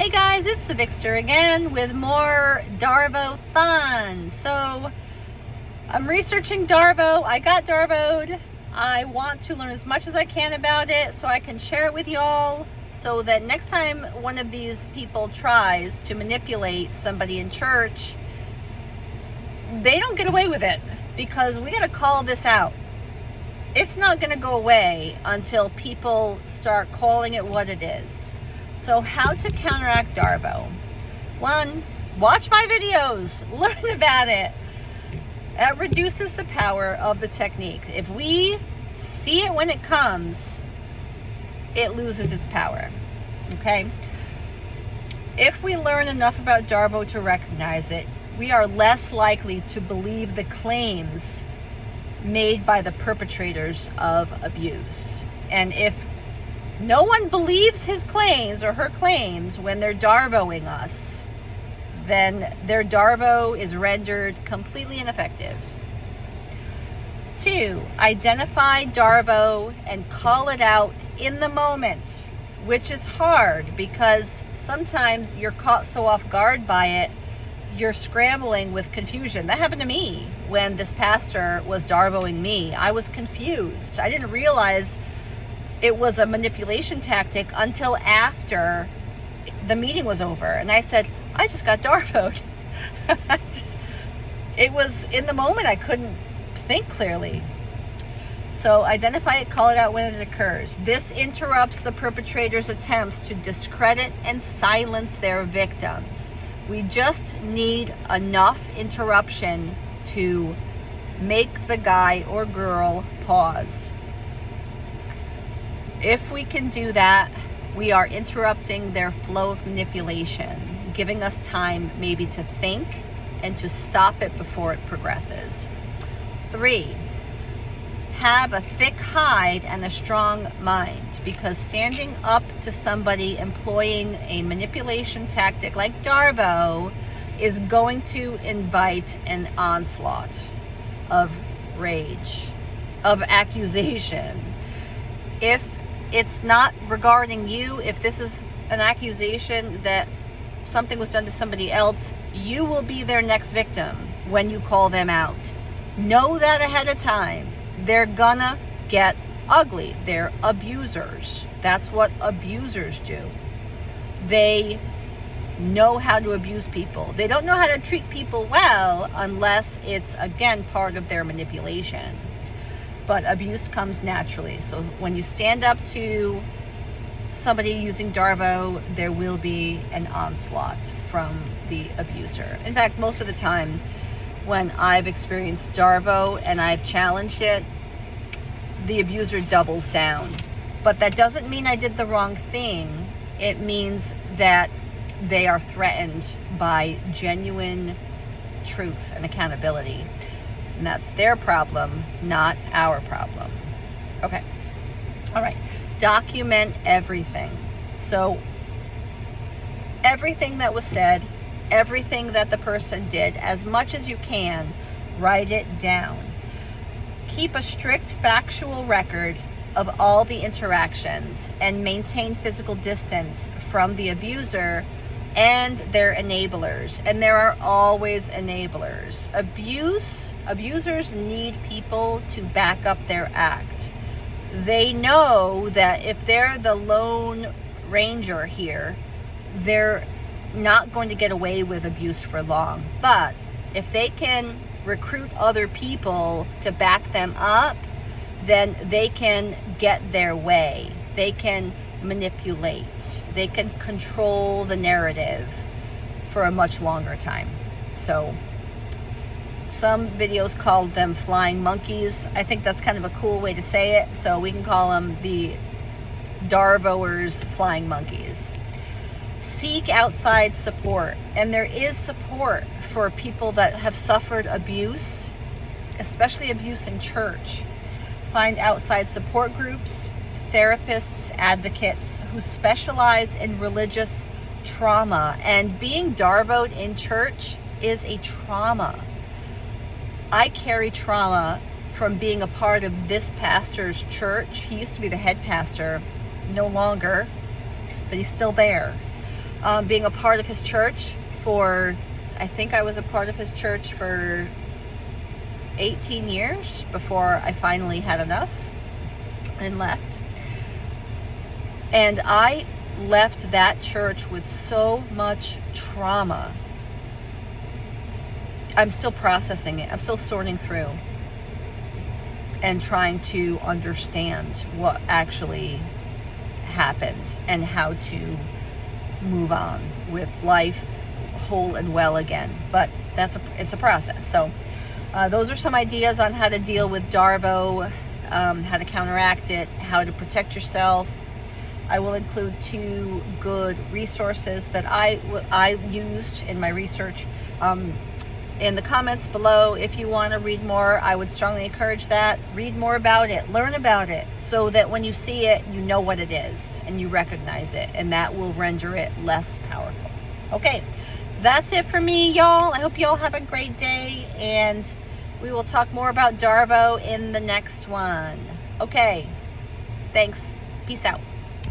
Hey guys, it's the Vixter again with more DARVO fun. So I'm researching DARVO. I got DARVO'd. I want to learn as much as I can about it so I can share it with y'all, so that next time one of these people tries to manipulate somebody in church, they don't get away with it, because we got to call this out. It's not going to go away until people start calling it what it is. So how to counteract DARVO? 1, watch my videos, learn about it. It reduces the power of the technique. If we see it when it comes, it loses its power, okay? If we learn enough about DARVO to recognize it, we are less likely to believe the claims made by the perpetrators of abuse. And if no one believes his claims or her claims when they're DARVOing us, then their DARVO is rendered completely ineffective. 2, identify DARVO and call it out in the moment, which is hard because sometimes you're caught so off guard by it, you're scrambling with confusion. That happened to me when this pastor was DARVOing me. I was confused. I didn't realize it was a manipulation tactic until after the meeting was over. And I said, I just got DARVO'd. It was in the moment, I couldn't think clearly. So identify it, call it out when it occurs. This interrupts the perpetrator's attempts to discredit and silence their victims. We just need enough interruption to make the guy or girl pause. If we can do that, we are interrupting their flow of manipulation, giving us time maybe to think and to stop it before it progresses. 3, have a thick hide and a strong mind, because standing up to somebody employing a manipulation tactic like DARVO is going to invite an onslaught of rage, of accusation. If it's not regarding you, if this is an accusation that something was done to somebody else, you will be their next victim when you call them out. Know that ahead of time. They're gonna get ugly. They're abusers. That's what abusers do. They know how to abuse people. They don't know how to treat people well unless it's, again, part of their manipulation. But abuse comes naturally. So when you stand up to somebody using DARVO, there will be an onslaught from the abuser. In fact, most of the time when I've experienced DARVO and I've challenged it, the abuser doubles down. But that doesn't mean I did the wrong thing. It means that they are threatened by genuine truth and accountability. And that's their problem, not our problem. Okay. All right. Document everything. So everything that was said, everything that the person did, as much as you can, write it down. Keep a strict factual record of all the interactions and maintain physical distance from the abuser and their enablers. And there are always enablers. Abusers need people to back up their act. They know that if they're the lone ranger here, they're not going to get away with abuse for long. But if they can recruit other people to back them up, then they can get their way. They can manipulate. They can control the narrative for a much longer time. So some videos called them flying monkeys. I think that's kind of a cool way to say it. So we can call them the DARVOers flying monkeys. Seek outside support. And there is support for people that have suffered abuse, especially abuse in church. Find outside support groups, therapists, advocates who specialize in religious trauma. And being DARVO'd in church is a trauma. I carry trauma from being a part of this pastor's church. He used to be the head pastor, no longer, but he's still there. being a part of his church I think I was a part of his church for 18 years before I finally had enough and left. And I left that church with so much trauma. I'm still processing it. I'm still sorting through and trying to understand what actually happened and how to move on with life whole and well again. But it's a process. So those are some ideas on how to deal with DARVO, how to counteract it, how to protect yourself. I will include 2 good resources that I used in my research in the comments below. If you want to read more, I would strongly encourage that. Read more about it, learn about it, so that when you see it, you know what it is and you recognize it, and that will render it less powerful. Okay, that's it for me, y'all. I hope y'all have a great day, and we will talk more about DARVO in the next one. Okay, thanks. Peace out.